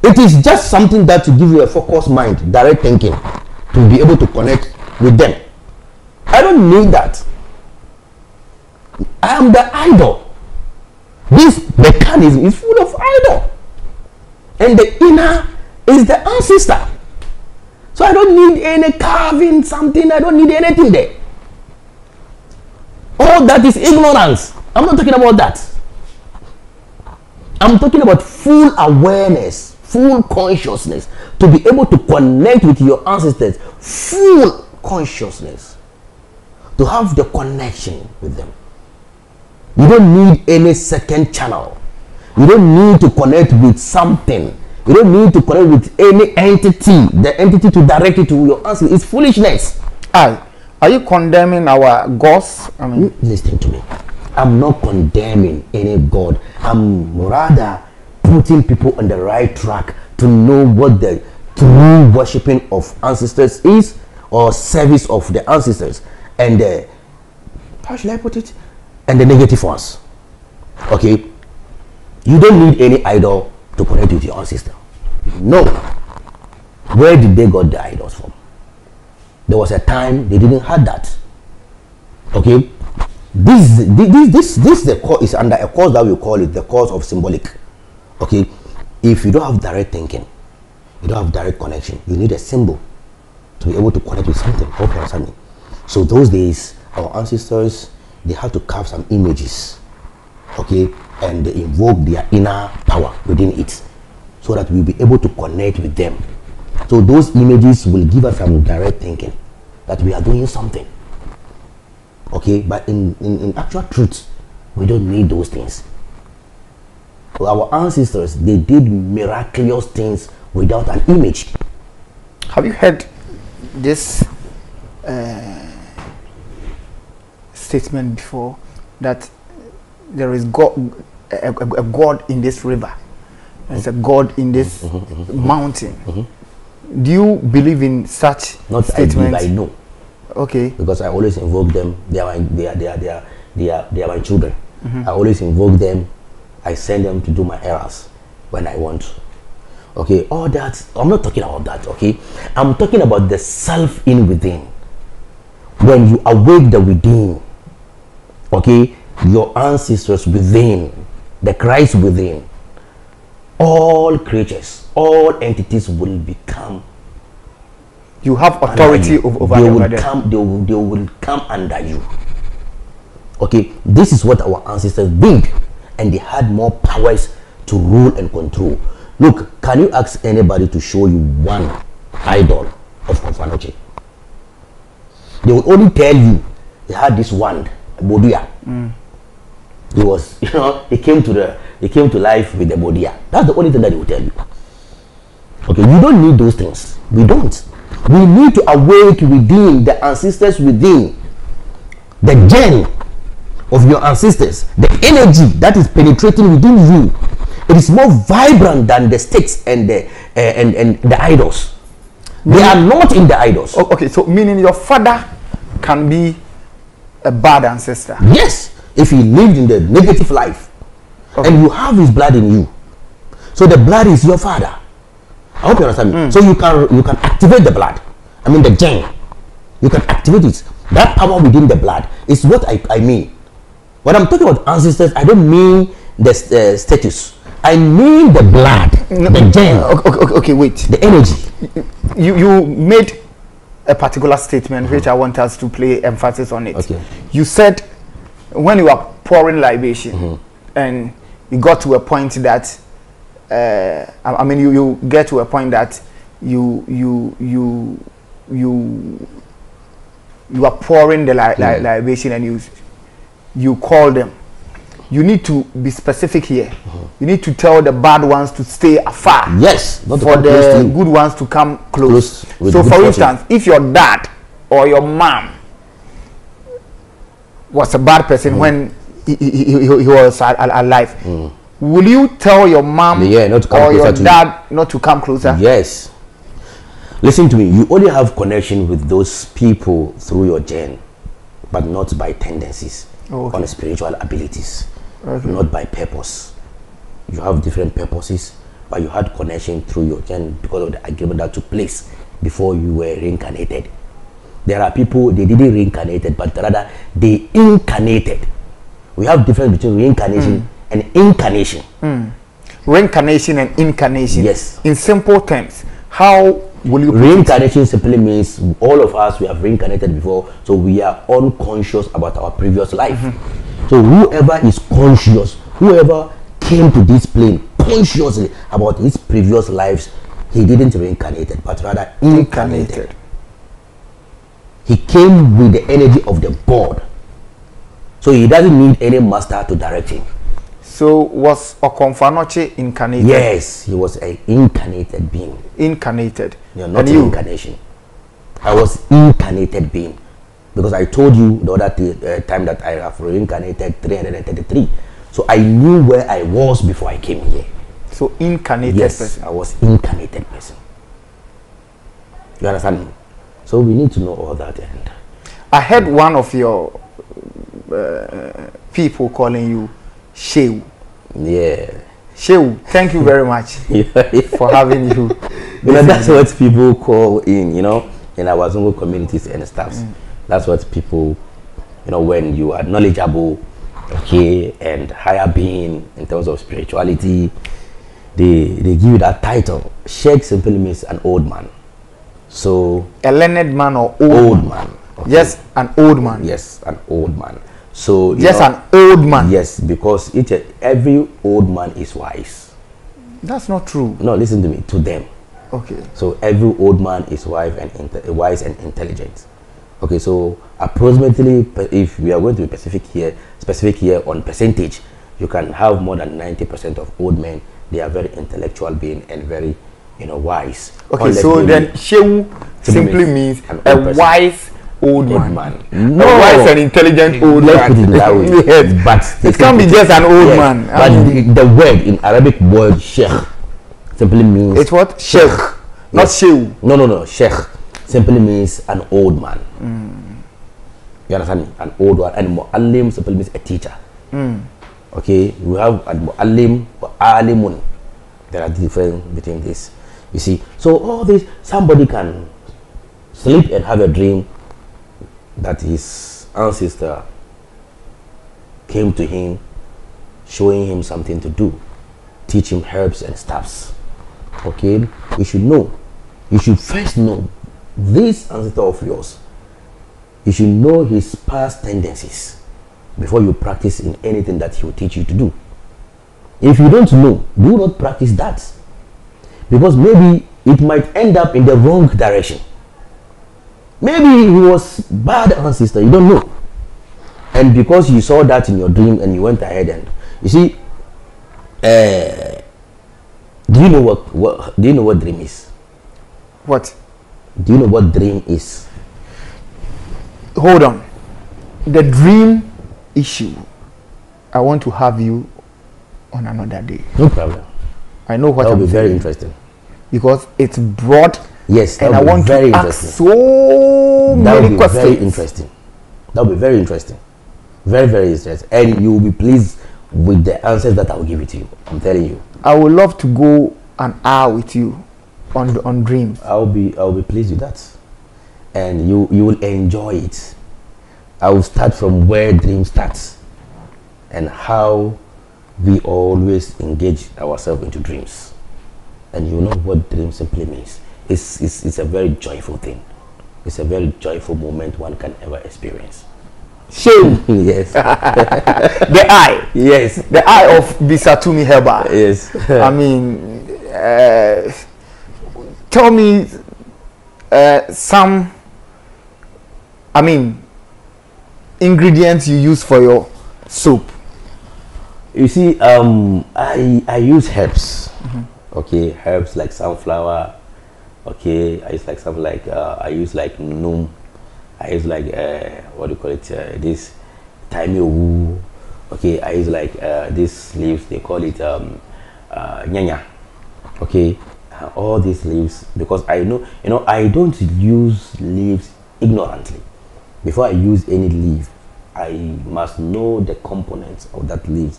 It is just something that to give you a focused mind, direct thinking, to be able to connect with them. I don't need that. I am the idol. This mechanism is full of idol, and the inner is the ancestor. So I don't need any carving something. I don't need anything there. All that is ignorance. I'm not talking about that. I'm talking about full awareness, full consciousness, to be able to connect with your ancestors. Full consciousness, to have the connection with them. You don't need any second channel. You don't need to connect with something. You don't need to connect with any entity. The entity to direct it to your ancestors. It's foolishness. Are you condemning our gods? I mean, Listen to me. I'm not condemning any God. I'm rather putting people on the right track to know what the true worshipping of ancestors is, or service of the ancestors, and the, how should I put it, and the negative ones. Okay, you don't need any idol to connect with your ancestor. No. Where did they got the idols from? There was a time they didn't have that. Okay, this is under a course that we call it the course of symbolic. Okay, if you don't have direct thinking, you don't have direct connection, you need a symbol to be able to connect with something. Hope you understand me. So those days, our ancestors, they had to carve some images, okay, and they invoke their inner power within it, so that we'll be able to connect with them. So those images will give us some direct thinking that we are doing something. Okay, but in actual truth, we don't need those things. So our ancestors, they did miraculous things without an image. Have you heard this statement before, that there is God, a God in this river, there's a God in this mountain? Do you believe in such statements? I know. Okay. Because I always invoke them. They are my children. I always invoke them. I send them to do my errands when I want to. Okay, all that, I'm not talking about that. Okay, I'm talking about the self in within. When you awake the within, okay, your ancestors within, the Christ within, all creatures, all entities will become. You have authority over they them. They will come under you. Okay, this is what our ancestors did, and they had more powers to rule and control. Look, can you ask anybody to show you one idol of Komfo? They will only tell you he had this wand, Bodia. He was, he came to life with the Bodia. That's the only thing that they will tell you. Okay, you don't need those things. We don't. We need to awake within the ancestors within, the gen of your ancestors, the energy that is penetrating within you. It is more vibrant than the sticks and the idols. They are not in the idols. Okay, so meaning your father can be a bad ancestor. Yes, if he lived in the negative life, and you have his blood in you, so the blood is your father. I hope you understand me. So you can activate the blood. I mean the gen. You can activate it. That power within the blood is what I mean. When I'm talking about ancestors, I don't mean the status. I mean the blood, the gen. Okay, wait. The energy. You made a particular statement which I want us to play emphasis on it. Okay. You said when you are pouring libation, and you got to a point that I mean you get to a point that you are pouring the libation, and you call them. You need to be specific here. You need to tell the bad ones to stay afar. Yes, not for the good ones to come close. So for instance, if your dad or your mom was a bad person when he was alive, will you tell your mom or your dad not to come closer? Yes. Listen to me. You only have connection with those people through your gen, but not by tendencies on spiritual abilities, not by purpose. You have different purposes, but you had connection through your gen because of the agreement that took place before you were reincarnated. There are people, they didn't reincarnated, but rather they incarnated. We have difference between reincarnation and incarnation. Reincarnation and incarnation. Yes. In simple terms, how will you? Reincarnation simply means all of us, we have reincarnated before, so we are unconscious about our previous life. So whoever is conscious, whoever came to this plane consciously about his previous lives, he didn't reincarnated, but rather incarnated. He came with the energy of the God, so he doesn't need any master to direct him. So was Okomfo Anokye incarnated? Yes, he was an incarnated being. Incarnated. You're not an incarnation. I was incarnated being. because I told you the other time that I have reincarnated 333. So I knew where I was before I came here. So incarnated person. I was incarnated person. You understand me? So we need to know all that. And I heard one of your people calling you Shehu. yeah. Shehu, thank you very much for having you. That's what people call in our Zongo communities and stuff. That's what people, when you are knowledgeable, okay, and higher being in terms of spirituality, they give you that title. Sheikh simply means an old man. So a learned man or old man. Okay. Yes, an old man. Yes, an old man. So yes, an old man. Yes, because every old man is wise. That's not true. No, listen to me. To them. Okay. So every old man is wise and intelligent. Okay, so approximately, if we are going to be specific here on percentage, you can have more than 90% of old men. They are very intellectual being and very, wise. Okay, unless so then Shehu simply means a wise old man. No, a wise and intelligent old man. Let's put it that way. Yes, but it can't be just an old man. But the word in Arabic word sheikh simply means it's what? Sheikh, not Shehu. No. Sheikh simply means an old man. You understand me? An old one. And mu'allim simply means a teacher. Okay, we have al-mu'allim or alimun. There are difference between this. You see, so all this, somebody can sleep and have a dream that his ancestor came to him, showing him something to do, teach him herbs and stuffs. Okay, you should know. You should first know this ancestor of yours. You should know his past tendencies before you practice in anything that he will teach you to do. If you don't know, do not practice that, because maybe it might end up in the wrong direction. Maybe he was bad ancestor, you don't know, and because you saw that in your dream and you went ahead and you see, do you know what dream is? What? Do you know what dream is? Hold on. The dream issue, I want to have you on another day. No problem. I know what that will I'm be very saying, interesting, because it's broad. Yes, and I want to ask so many questions. Very interesting. That will be very interesting. Very, very interesting. And you will be pleased with the answers that I will give it to you. I'm telling you. I would love to go an hour with you on dreams. I'll be pleased with that. And you will enjoy it. I will start from where dream starts and how we always engage ourselves into dreams. And you know what dream simply means. It's a very joyful thing. It's a very joyful moment one can ever experience. Shehu. Yes. The eye. Yes. The eye of Bisatumi Heba. Yes. I mean, tell me some, ingredients you use for your soup. You see, I use herbs. Okay, herbs like sunflower. Okay, I use like something like I use like num. I use like what do you call it? This taimiowu. Okay, I use like these leaves. They call it nyanya. Okay, all these leaves, because I know, I don't use leaves ignorantly. Before I use any leaf, I must know the components of that leaf,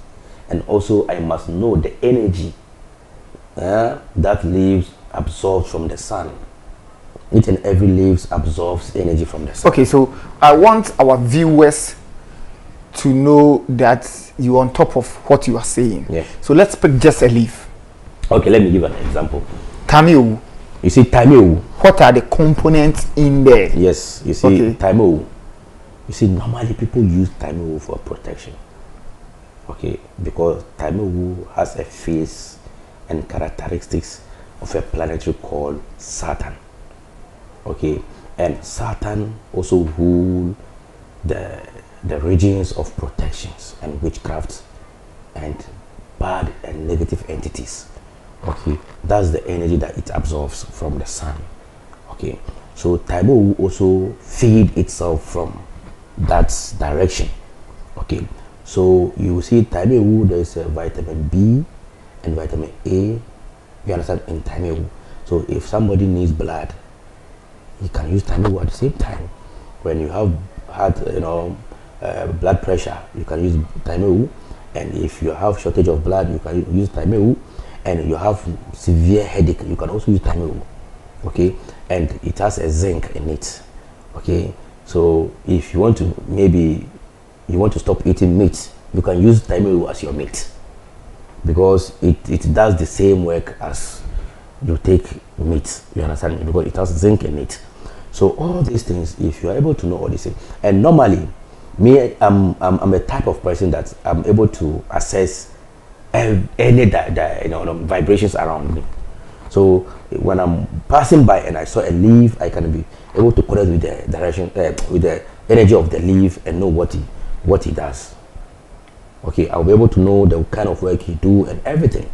and also I must know the energy that leaves absorbs from the sun. Each and every leaf absorbs energy from the sun. Okay, so I want our viewers to know that you're on top of what you are saying. Yeah. So let's pick just a leaf. Okay, let me give an example. Tamiowu. You see, taimiowu. What are the components in there? Yes, you see, okay. taimiowu. You see, normally people use taimiowu for protection. Okay, because taimiowu has a face and characteristics of a planetary called Saturn. Okay, and Saturn also rule the regions of protections and witchcraft and bad and negative entities. Okay, that's the energy that it absorbs from the sun. Okay, So Taimo will also feed itself from that direction. Okay, so you see Taimo, there is a vitamin B and vitamin A, you understand, in Taimo. So if somebody needs blood, you can use Taimo at the same time. When you have had blood pressure, you can use Taimo. And if you have shortage of blood, you can use Taimo. And you have severe headache, you can also use Taimo. Okay, and it has a zinc in it. Okay, so if you want to, maybe you want to stop eating meat, you can use Taimo as your meat, because it does the same work as you take meat. You understand me? Because it has zinc in it. So all these things, if you are able to know all these things, and normally me, I'm a type of person that I'm able to assess any vibrations around me. So when I'm passing by and I saw a leaf, I can be able to connect with the direction, with the energy of the leaf, and know what he does. Okay, I'll be able to know the kind of work he do and everything.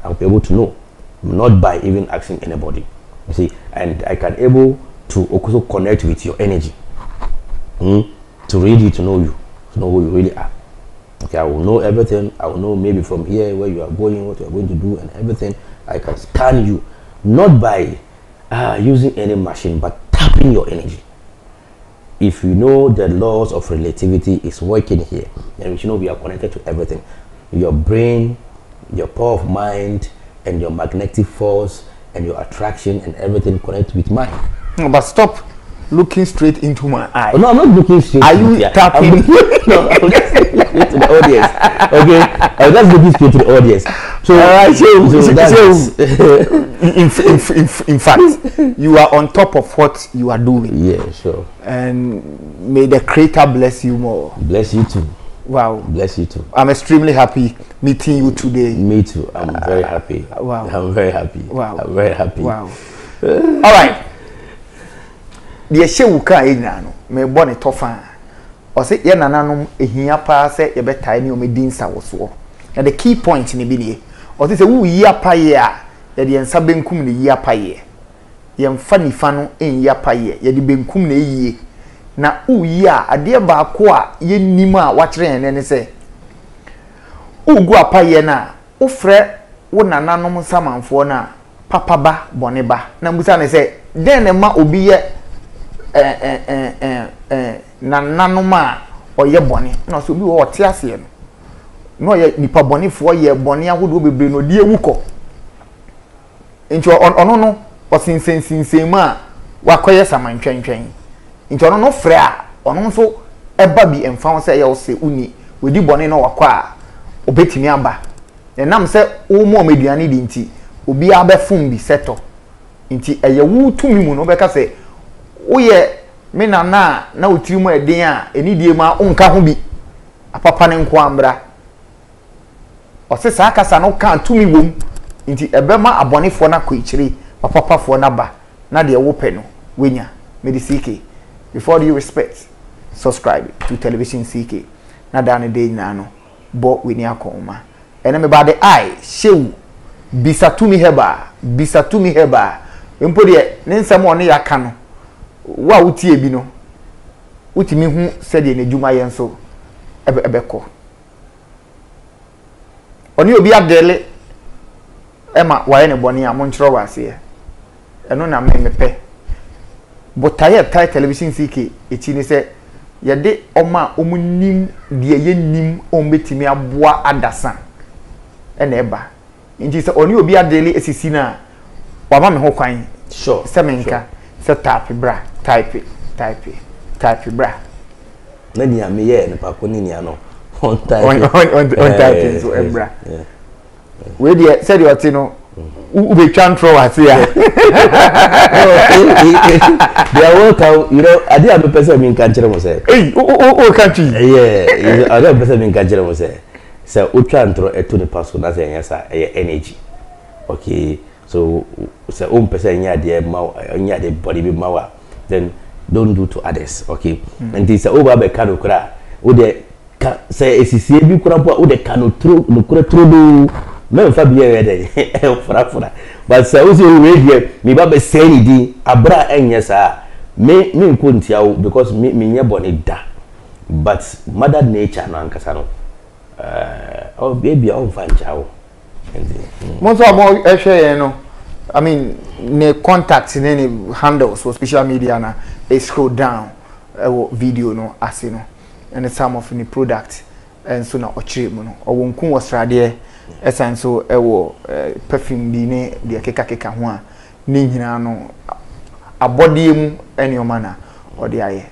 I'll be able to know, not by even asking anybody. You see, and I can able to also connect with your energy, to read you, to know you, to know who you really are. Okay, I will know everything. I will know maybe from here where you are going, what you are going to do, and everything. I can scan you, not by using any machine, but tapping your energy. If you know the laws of relativity is working here, then you know we are connected to everything. Your brain, your power of mind, and your magnetic force, and your attraction, and everything connect with mine. But stop looking straight into my eye. Oh, no, I'm not looking straight. Are you tapping? No, I'm just looking straight to the audience. Okay, I'm just looking straight to the audience. So, in fact, you are on top of what you are doing. Yeah, sure. And may the Creator bless you more. Bless you too. Wow. Bless you too. I'm extremely happy meeting you today. Me too. I'm very happy. Wow. I'm very happy. Wow. I'm very happy. Wow. All right. The shewu ka ina no me bo ne tofa o se ye nananom ehia pa se ye betai ne o medin sa woso na the key point ni bi ne o se wu yi apaye a ye de ensa benkum ne yi apaye ye mfa nifa no en yi apaye ye de benkum ne yi na u yi a ade ba ko a ye nim a wa kire ne se ugu apaye na wo frɛ wo nananom samanfo na papa ba bone ba na musa ne se den ne ma obi ye nananoma oye bone na so bi wo te ase no oye nipa bone fo ye bone ahodo bebre no die wuko nti ono no osinsensinsen ma wakoye samantwentwen nti ono no frɛ a ono so eba bi emfa wo se ye wo se uni wedi bone no wakɔ a obetimi aba enam se wo mo ameduane di nti obi abɛfum bi seto nti eye wu tumi mu no bɛka se woyɛ me na wotiri mu eden a enidie ma onka ho bi apapa ne nko ambra ɔse saa kasa no kan tumi wom nti ebema abonefo na kɔikyire papapafo na ba na de wo pɛ no wenya medicike. Before you respect, subscribe to television CK na dane de na no bo weni akoma ene me ba de eye shew bisatumi heba empo de ne nsam one yaka no wa wutie bi no wutimi hu sede ne dwuma ye nso ebekọ oni obi adele ema waye ne boni a mo nkyero wase eno na mepe botaye tai television CK echi ni se ye de oma omunim de ye nim ombetimi aboa adasa ena eba nti se oni obi adele esisi na wa ma me ho kwan sure se menka se tap bra type bra na ni ame ye ne pa ko ni no on type on type so bra we dey said you ati no u be twantro ase ya they are welcome, you know. I did have a person in country mo say hey country yeah I got a person in country mo say so u twantro eto ne paso na say yasa energy. Okay, so own person nya de body be mawa, then don't do to others. Okay, and this over be kanu kra o de say esisie bi kra po o de kanu tro no kra tro do me fa bi e de fura but say o say we dey me ba be say ni di abra enya sa me couldn't tell because me near bonita, but Mother Nature no ankasa no. Oh baby, I won't find chow. Most of all, you know, I mean, ne contacts in any handles for social media na scroll down video no as you know, and some of the product and so na ochire mu no. Or wonku was radie esan so perfume bi ne de keka ho a ne nyina no abode mu ene o mana o de aye.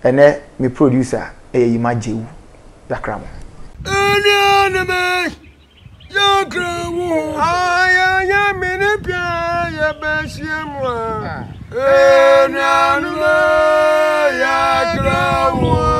Ene me producer Yimajewu yakra mo. Aya mini pia ya beshimwa. Ya grawo.